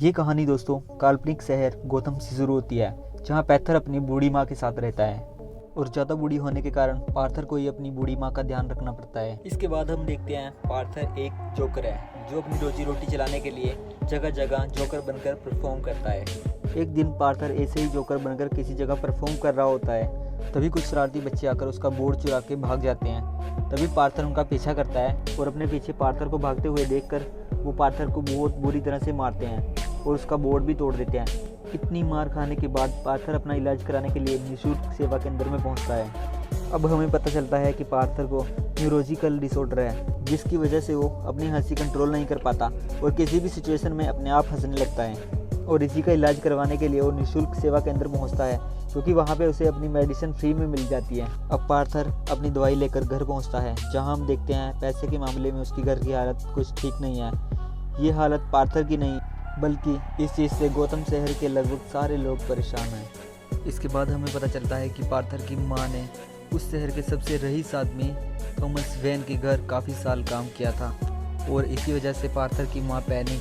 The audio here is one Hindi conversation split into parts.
ये कहानी दोस्तों काल्पनिक शहर गौतम से शुरू होती है, जहाँ पैथर अपनी बूढ़ी माँ के साथ रहता है और ज़्यादा बूढ़ी होने के कारण पार्थर को ही अपनी बूढ़ी माँ का ध्यान रखना पड़ता है। इसके बाद हम देखते हैं पार्थर एक जोकर है जो अपनी रोजी रोटी चलाने के लिए जगह जगह जोकर बनकर परफॉर्म करता है। एक दिन पार्थर ऐसे ही जोकर बनकर किसी जगह परफॉर्म कर रहा होता है, तभी कुछ शरारती बच्चे आकर उसका बोर्ड चुरा के भाग जाते हैं। तभी पार्थर उनका पीछा करता है और अपने पीछे पार्थर को भागते हुए देखकर वो पार्थर को बहुत बुरी तरह से मारते हैं और उसका बोर्ड भी तोड़ देते हैं। इतनी मार खाने के बाद पार्थर अपना इलाज कराने के लिए निःशुल्क सेवा केंद्र में पहुंचता है। अब हमें पता चलता है कि पार्थर को न्यूरोलॉजिकल डिसऑर्डर है, जिसकी वजह से वो अपनी हंसी कंट्रोल नहीं कर पाता और किसी भी सिचुएशन में अपने आप हंसने लगता है। और इसी का इलाज करवाने के लिए वो निःशुल्क सेवा केंद्र पहुंचता है, क्योंकि वहाँ पे उसे अपनी मेडिसिन फ्री में मिल जाती है। अब पार्थर अपनी दवाई लेकर घर पहुँचता है, जहाँ हम देखते हैं पैसे के मामले में उसकी घर की हालत कुछ ठीक नहीं है। ये हालत पार्थर की नहीं बल्कि इस चीज़ से गौतम शहर के लगभग सारे लोग परेशान हैं। इसके बाद हमें पता चलता है कि पार्थर की मां ने उस शहर के सबसे रईस आदमी थॉमस वेन के घर काफ़ी साल काम किया था और इसी वजह से पार्थर की मां पैनी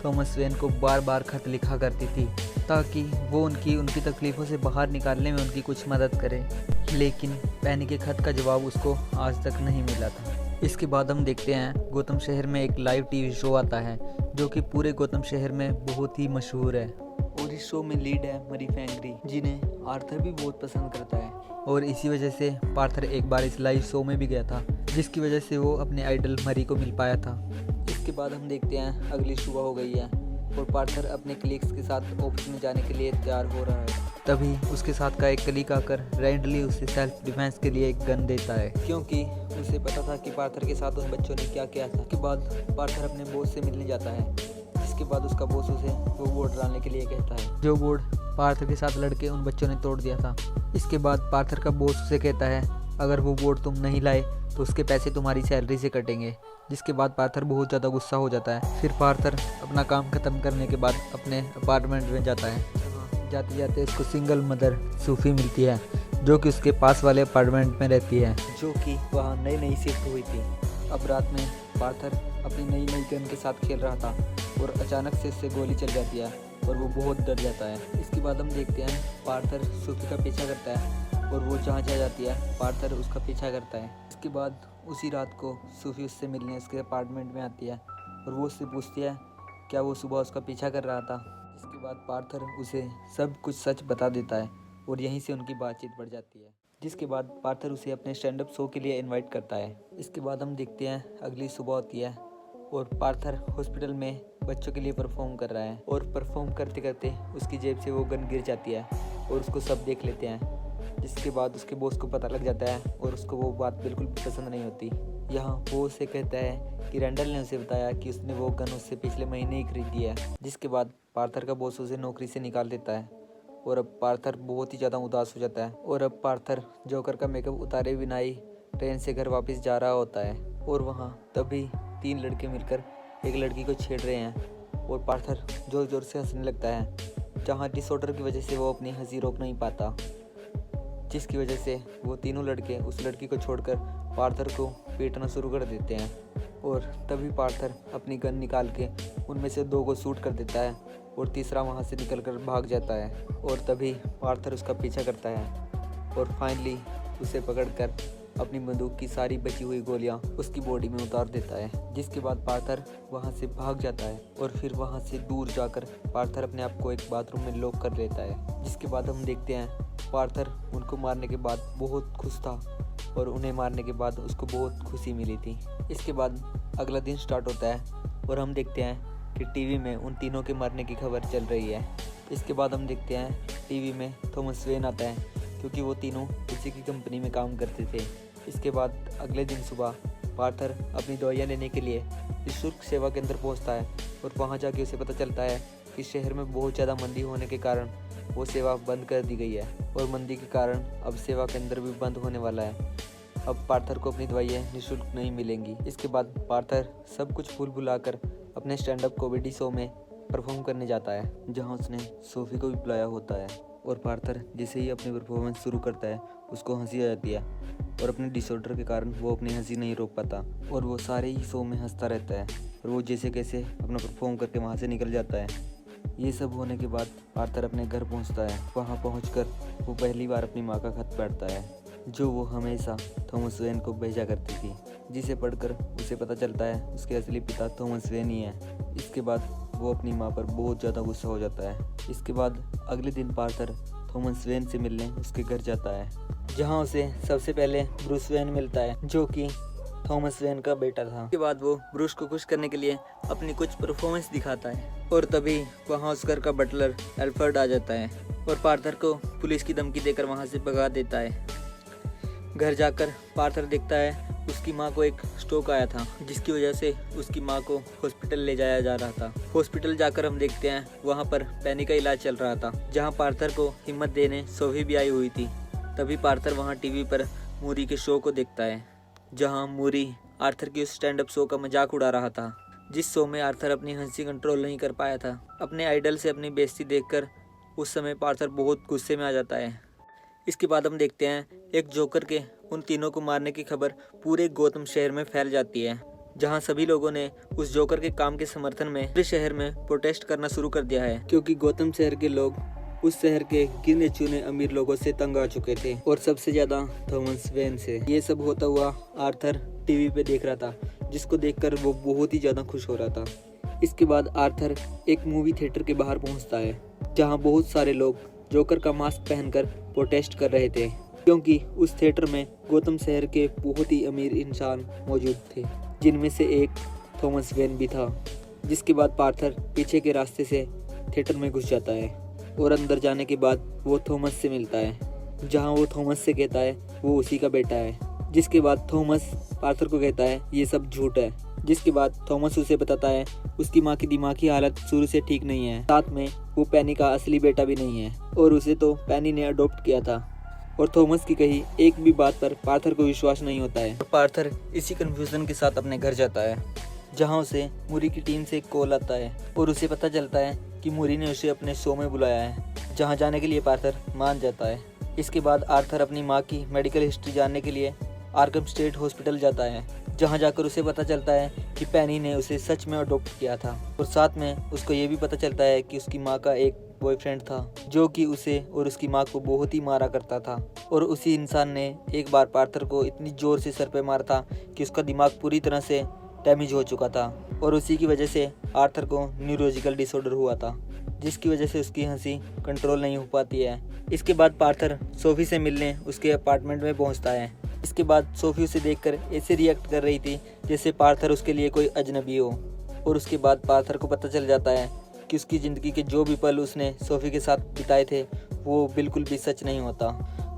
थॉमस वेन को बार बार खत लिखा करती थी ताकि वो उनकी तकलीफ़ों से बाहर निकालने में उनकी कुछ मदद करे। लेकिन पैनी के खत का जवाब उसको आज तक नहीं मिला था। इसके बाद हम देखते हैं गौतम शहर में एक लाइव टीवी शो आता है जो कि पूरे गौतम शहर में बहुत ही मशहूर है और इस शो में लीड है मरी फैंगरी, जिन्हें आर्थर भी बहुत पसंद करता है। और इसी वजह से पार्थर एक बार इस लाइव शो में भी गया था, जिसकी वजह से वो अपने आइडल मरी को मिल पाया था। इसके बाद हम देखते हैं अगली सुबह हो गई है और पार्थर अपने कलीग्स के साथ ऑफिस में जाने के लिए तैयार हो रहा है। तभी उसके साथ का एक कलीग आकर रैंडली उसे सेल्फ डिफेंस के लिए एक गन देता है, क्योंकि उसे पता था कि पार्थर के साथ उन बच्चों ने क्या किया था। इसके बाद पार्थर अपने बॉस से मिलने जाता है, जिसके बाद उसका बॉस उसे वो बोर्ड डालने के लिए कहता है जो बोर्ड पार्थर के साथ लड़के उन बच्चों ने तोड़ दिया था। इसके बाद पार्थर का बॉस उसे कहता है अगर वो बोर्ड तुम नहीं लाए तो उसके पैसे तुम्हारी सैलरी से कटेंगे। जिसके बाद पार्थर बहुत ज़्यादा गुस्सा हो जाता है। फिर पार्थर अपना काम ख़त्म करने के बाद अपने अपार्टमेंट में जाता है। जाते जाते उसको सिंगल मदर सूफी मिलती है, जो कि उसके पास वाले अपार्टमेंट में रहती है, जो कि वहाँ नई शिफ्ट हुई थी। अब रात में पार्थर अपनी नई गन के साथ खेल रहा था और अचानक से उससे गोली चल जाती है और वो बहुत डर जाता है। इसके बाद हम देखते हैं पार्थर सूफी का पीछा करता है और वो जहाँ जाती है पार्थर उसका पीछा करता है। इसके बाद उसी रात को सूफी उससे मिलने उसके अपार्टमेंट में आती है और वो उससे पूछती है क्या वो सुबह उसका पीछा कर रहा था। इसके बाद पार्थर उसे सब कुछ सच बता देता है और यहीं से उनकी बातचीत बढ़ जाती है। जिसके बाद पार्थर उसे अपने स्टैंड अप शो के लिए इनवाइट करता है। इसके बाद हम देखते हैं अगली सुबह होती है और पार्थर हॉस्पिटल में बच्चों के लिए परफॉर्म कर रहा है और परफॉर्म करते करते उसकी जेब से वो गन गिर जाती है और उसको सब देख लेते हैं। जिसके बाद उसके बॉस को पता लग जाता है और उसको वो बात बिल्कुल पसंद नहीं होती। यहाँ वो उसे कहता है कि रैंडल ने उसे बताया कि उसने वो गन उससे पिछले महीने ही खरीदी है। जिसके बाद पार्थर का बॉस उसे नौकरी से निकाल देता है और अब पार्थर बहुत ही ज़्यादा उदास हो जाता है। और अब पार्थर जोकर का मेकअप उतारे बिना ही ट्रेन से घर वापस जा रहा होता है और वहाँ तभी 3 लड़के मिलकर एक लड़की को छेड़ रहे हैं और पार्थर जोर जोर से हंसने लगता है, जहाँ डिसऑर्डर की वजह से वो अपनी हंसी रोक नहीं पाता। जिसकी वजह से वो तीनों लड़के उस लड़की को छोड़कर पार्थर को पीटना शुरू कर देते हैं और तभी पार्थर अपनी गन निकाल के उनमें से 2 को शूट कर देता है और तीसरा वहाँ से निकलकर भाग जाता है। और तभी पार्थर उसका पीछा करता है और फाइनली उसे पकड़कर अपनी बंदूक की सारी बची हुई गोलियां उसकी बॉडी में उतार देता है। जिसके बाद पार्थर वहां से भाग जाता है और फिर वहां से दूर जाकर पार्थर अपने आप को एक बाथरूम में लॉक कर लेता है। जिसके बाद हम देखते हैं पार्थर उनको मारने के बाद बहुत खुश था और उन्हें मारने के बाद उसको बहुत खुशी मिली थी। इसके बाद अगला दिन स्टार्ट होता है और हम देखते हैं कि टीवी में उन तीनों के मरने की खबर चल रही है। इसके बाद हम देखते हैं टीवी में थॉमस वेन आता है, क्योंकि वो तीनों किसी की कंपनी में काम करते थे। इसके बाद अगले दिन सुबह पार्थर अपनी दवाइयाँ लेने के लिए निःशुल्क सेवा केंद्र पहुंचता है और वहां जाके उसे पता चलता है कि शहर में बहुत ज़्यादा मंदी होने के कारण वो सेवा बंद कर दी गई है और मंदी के कारण अब सेवा केंद्र भी बंद होने वाला है। अब पार्थर को अपनी दवाइयाँ निःशुल्क नहीं मिलेंगी। इसके बाद पार्थर सब कुछ भूल भुलाकर अपने स्टैंड अप कॉमेडी शो में परफॉर्म करने जाता है, जहाँ उसने सोफी को भी बुलाया होता है। और पार्थर जैसे ही अपनी परफॉर्मेंस शुरू करता है उसको हंसी आ जाती है और अपने डिसऑर्डर के कारण वो अपनी हंसी नहीं रोक पाता और वो सारे ही शो में हंसता रहता है और वो जैसे कैसे अपना परफॉर्म करके वहाँ से निकल जाता है। ये सब होने के बाद आर्थर अपने घर पहुंचता है। वहां पहुंचकर वो पहली बार अपनी माँ का खत पढ़ता है, जो वो हमेशा थॉमस वेन को भेजा करती थी, जिसे पढ़कर उसे पता चलता है उसके असली पिता थॉमस वेन ही है। इसके बाद वो अपनी माँ पर बहुत ज़्यादा गुस्सा हो जाता है। इसके बाद अगले दिन पार्थर थॉमस वेन से मिलने उसके घर जाता है, जहाँ उसे सबसे पहले ब्रूस वेन मिलता है, जो कि थॉमस वेन का बेटा था। उसके बाद वो ब्रूस को खुश करने के लिए अपनी कुछ परफॉर्मेंस दिखाता है, और तभी वहाँ उस घर का बटलर एल्फर्ड आ जाता है और पार्थर को पुलिस की धमकी देकर वहाँ से भगा देता है। घर जाकर पार्थर देखता है उसकी माँ को एक स्ट्रोक आया था, जिसकी वजह से उसकी माँ को हॉस्पिटल ले जाया जा रहा था। हॉस्पिटल जाकर हम देखते हैं वहाँ पर पैनी का इलाज चल रहा था, जहाँ पार्थर को हिम्मत देने सोफी भी आई हुई थी। तभी पार्थर वहाँ टीवी पर मूरी के शो को देखता है, जहाँ मूरी आर्थर की उस स्टैंड अप शो का मजाक उड़ा रहा था, जिस शो में आर्थर अपनी हंसी कंट्रोल नहीं कर पाया था। अपने आइडल से अपनी बेइज्जती देखकर उस समय पार्थर बहुत गुस्से में आ जाता है। इसके बाद हम देखते हैं एक जोकर के उन तीनों को मारने की खबर पूरे गौतम शहर में फैल जाती है, जहां सभी लोगों ने उस जोकर के काम के समर्थन में पूरे शहर में प्रोटेस्ट करना शुरू कर दिया है, क्योंकि गौतम शहर के लोग उस शहर के गिने चुने अमीर लोगों से तंग आ चुके थे, और सबसे ज्यादा थॉमस वेन से। ये सब होता हुआ आर्थर टीवी पे देख रहा था, जिसको देखकर वो बहुत ही ज्यादा खुश हो रहा था। इसके बाद आर्थर एक मूवी थिएटर के बाहर पहुंचता है, जहां बहुत सारे लोग जोकर का मास्क पहनकर प्रोटेस्ट कर रहे थे, क्योंकि उस थिएटर में गौतम शहर के बहुत ही अमीर इंसान मौजूद थे, जिनमें से एक थॉमस वेन भी था। जिसके बाद पार्थर पीछे के रास्ते से थिएटर में घुस जाता है, और अंदर जाने के बाद वो थॉमस से मिलता है, जहां वो थॉमस से कहता है वो उसी का बेटा है। जिसके बाद थॉमस पार्थर को कहता है ये सब झूठ है। जिसके बाद थॉमस उसे बताता है उसकी माँ की दिमागी हालत शुरू से ठीक नहीं है, साथ में वो पैनी का असली बेटा भी नहीं है, और उसे तो पैनी ने अडॉप्ट किया था। और थॉमस की कही एक भी बात पर पार्थर को विश्वास नहीं होता है। पार्थर इसी कंफ्यूजन के साथ अपने घर जाता है, जहां उसे मूरी की टीम से एक कॉल आता है, और उसे पता चलता है कि मूरी ने उसे अपने शो में बुलाया है, जहां जाने के लिए पार्थर मान जाता है। इसके बाद आर्थर अपनी माँ की मेडिकल हिस्ट्री जानने के लिए आर्कम स्टेट हॉस्पिटल जाता है, जहां जाकर उसे पता चलता है कि पैनी ने उसे सच में अडॉप्ट किया था, और साथ में उसको ये भी पता चलता है कि उसकी माँ का एक बॉयफ्रेंड था, जो कि उसे और उसकी माँ को बहुत ही मारा करता था। और उसी इंसान ने एक बार पार्थर को इतनी जोर से सर पे मारा था कि उसका दिमाग पूरी तरह से डैमेज हो चुका था, और उसी की वजह से आर्थर को न्यूरोलॉजिकल डिसऑर्डर हुआ था, जिसकी वजह से उसकी हंसी कंट्रोल नहीं हो पाती है। इसके बाद पार्थर सोफी से मिलने उसके अपार्टमेंट में पहुंचता है। इसके बाद सोफी उसे देखकर ऐसे रिएक्ट कर रही थी जैसे पार्थर उसके लिए कोई अजनबी हो, और उसके बाद पार्थर को पता चल जाता है कि उसकी ज़िंदगी के जो भी पल उसने सोफी के साथ बिताए थे वो बिल्कुल भी सच नहीं होता,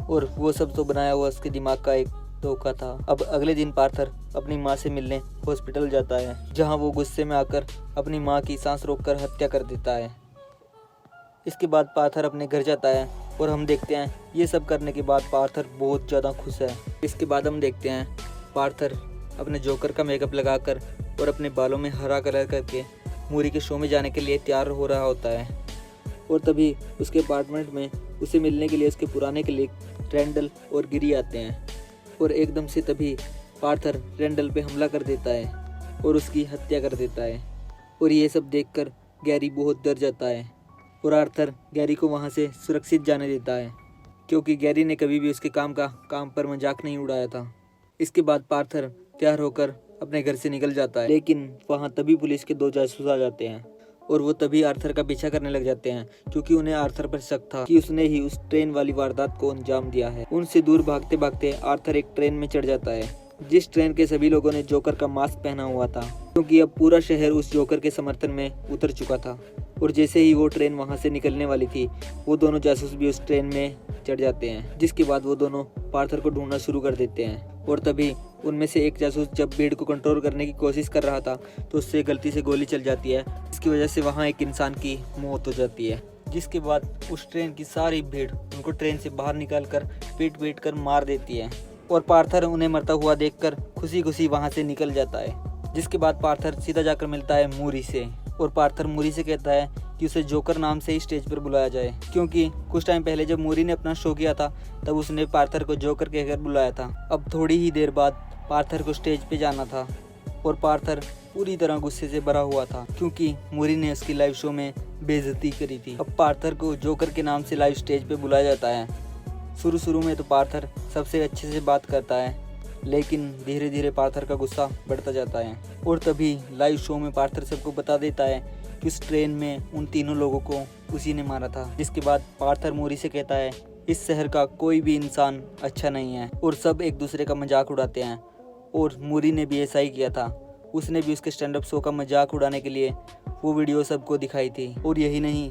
और वो सब तो बनाया हुआ उसके दिमाग का एक धोखा था। अब अगले दिन पार्थर अपनी माँ से मिलने हॉस्पिटल जाता है, जहाँ वो गुस्से में आकर अपनी माँ की सांस रोककर हत्या कर देता है। इसके बाद पार्थर अपने घर जाता है, और हम देखते हैं ये सब करने के बाद पार्थर बहुत ज़्यादा खुश है। इसके बाद हम देखते हैं पार्थर अपने जोकर का मेकअप लगाकर और अपने बालों में हरा कलर करके मूरी के शो में जाने के लिए तैयार हो रहा होता है, और तभी उसके अपार्टमेंट में उसे मिलने के लिए उसके पुराने कलीग रैंडल और गिरी आते हैं, और एकदम से तभी पार्थर रैंडल पे हमला कर देता है और उसकी हत्या कर देता है। और ये सब देखकर गैरी बहुत डर जाता है, और आर्थर गैरी को वहाँ से सुरक्षित जाने देता है, क्योंकि गैरी ने कभी भी उसके काम पर मजाक नहीं उड़ाया था। इसके बाद पार्थर तैयार होकर अपने घर से निकल जाता है, लेकिन वहाँ तभी पुलिस के 2 जासूस आ जाते हैं, और वो तभी आर्थर का पीछा करने लग जाते हैं, क्योंकि उन्हें आर्थर पर शक था कि उसने ही उस ट्रेन वाली वारदात को अंजाम दिया है। उनसे दूर भागते भागते आर्थर एक ट्रेन में चढ़ जाता है, जिस ट्रेन के सभी लोगों ने जोकर का मास्क पहना हुआ था, क्योंकि अब पूरा शहर उस जोकर के समर्थन में उतर चुका था। और जैसे ही वो ट्रेन वहाँ से निकलने वाली थी, वो दोनों जासूस भी उस ट्रेन में चढ़ जाते हैं, जिसके बाद वो दोनों पार्थर को ढूंढना शुरू कर देते हैं। और तभी उनमें से एक जासूस जब भीड़ को कंट्रोल करने की कोशिश कर रहा था, तो उससे गलती से गोली चल जाती है, जिसकी वजह से वहाँ एक इंसान की मौत हो जाती है। जिसके बाद उस ट्रेन की सारी भीड़ उनको ट्रेन से बाहर निकाल कर पीट कर मार देती है, और पार्थर उन्हें मरता हुआ देखकर खुशी खुशी वहाँ से निकल जाता है। जिसके बाद पार्थर सीधा जाकर मिलता है मूरी से, और पार्थर मूरी से कहता है कि उसे जोकर नाम से ही स्टेज पर बुलाया जाए, क्योंकि कुछ टाइम पहले जब मूरी ने अपना शो किया था तब उसने पार्थर को जोकर कहकर बुलाया था। अब थोड़ी ही देर बाद पार्थर को स्टेज पे जाना था, और पार्थर पूरी तरह गुस्से से भरा हुआ था क्योंकि मूरी ने उसकी लाइव शो में बेइज्जती करी थी। अब पार्थर को जोकर के नाम से लाइव स्टेज पे बुलाया जाता है। शुरू में तो पार्थर सबसे अच्छे से बात करता है, लेकिन धीरे धीरे पार्थर का गुस्सा बढ़ता जाता है और तभी लाइव शो में पार्थर सबको बता देता है कि उस ट्रेन में उन तीनों लोगों को उसी ने मारा था। जिसके बाद पार्थर मूरी से कहता है इस शहर का कोई भी इंसान अच्छा नहीं है और सब एक दूसरे का मजाक उड़ाते हैं, और मूरी ने भी ऐसा ही किया था। उसने भी उसके स्टैंड अप शो का मजाक उड़ाने के लिए वो वीडियो सबको दिखाई थी। और यही नहीं,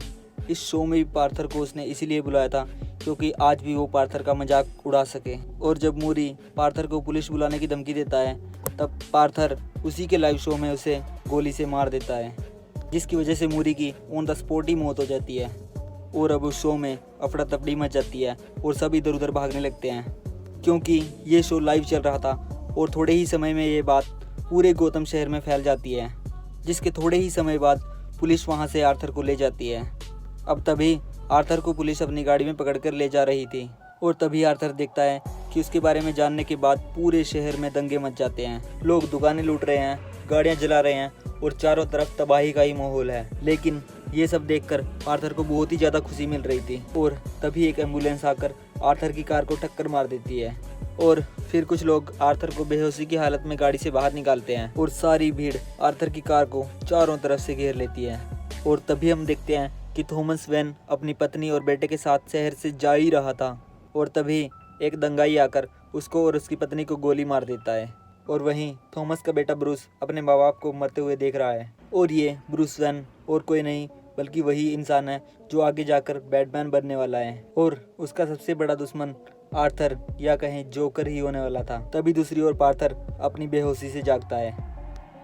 इस शो में भी पार्थर को उसने इसीलिए बुलाया था क्योंकि आज भी वो पार्थर का मजाक उड़ा सके। और जब मूरी पार्थर को पुलिस बुलाने की धमकी देता है तब पार्थर उसी के लाइव शो में उसे गोली से मार देता है, जिसकी वजह से मूरी की ऑन द स्पॉट ही मौत हो जाती है। और अब उस शो में अफड़ा तफड़ी मच जाती है और सब इधर उधर भागने लगते हैं क्योंकि ये शो लाइव चल रहा था। और थोड़े ही समय में ये बात पूरे गौतम शहर में फैल जाती है, जिसके थोड़े ही समय बाद पुलिस वहाँ से आर्थर को ले जाती है। अब तभी आर्थर को पुलिस अपनी गाड़ी में पकड़कर ले जा रही थी और तभी आर्थर देखता है कि उसके बारे में जानने के बाद पूरे शहर में दंगे मच जाते हैं। लोग दुकानें लूट रहे हैं, गाड़ियाँ जला रहे हैं और चारों तरफ तबाही का ही माहौल है। लेकिन ये सब देखकर आर्थर को बहुत ही ज़्यादा खुशी मिल रही थी। और तभी एक एम्बुलेंस आकर आर्थर की कार को टक्कर मार देती है और फिर कुछ लोग आर्थर को बेहोशी की हालत में गाड़ी से बाहर निकालते हैं और सारी भीड़ आर्थर की कार को चारों तरफ से घेर लेती है। और तभी हम देखते हैं कि थॉमस वेन अपनी पत्नी और बेटे के साथ शहर से जा ही रहा था और तभी एक दंगाई आकर उसको और उसकी पत्नी को गोली मार देता है। और वहीं थॉमस का बेटा ब्रूस अपने माँ बाप को मरते हुए देख रहा है। और ये ब्रूस वेन और कोई नहीं बल्कि वही इंसान है जो आगे जाकर बैटमैन बनने वाला है और उसका सबसे बड़ा दुश्मन आर्थर या कहें जोकर ही होने वाला था। तभी दूसरी ओर पार्थर अपनी बेहोशी से जागता है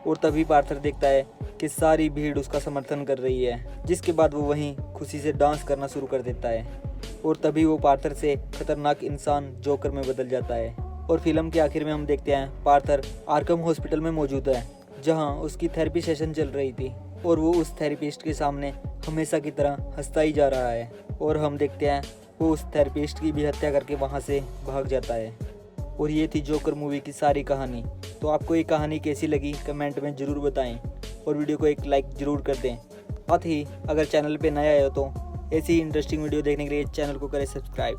और तभी पार्थर देखता है कि सारी भीड़ उसका समर्थन कर रही है, जिसके बाद वो वहीं खुशी से डांस करना शुरू कर देता है। और तभी वो पार्थर से खतरनाक इंसान जोकर में बदल जाता है। और फिल्म के आखिर में हम देखते हैं पार्थर आर्कम हॉस्पिटल में मौजूद है, जहां उसकी थेरेपी सेशन चल रही थी और वो उस थेरेपिस्ट के सामने हमेशा की तरह हंसता ही जा रहा है। और हम देखते हैं वो उस थेरेपिस्ट की भी हत्या करके वहाँ से भाग जाता है। और ये थी जोकर मूवी की सारी कहानी। तो आपको ये कहानी कैसी लगी कमेंट में ज़रूर बताएं और वीडियो को एक लाइक ज़रूर कर दें। साथ ही अगर चैनल पे नया आए हो तो ऐसी ही इंटरेस्टिंग वीडियो देखने के लिए चैनल को करें सब्सक्राइब।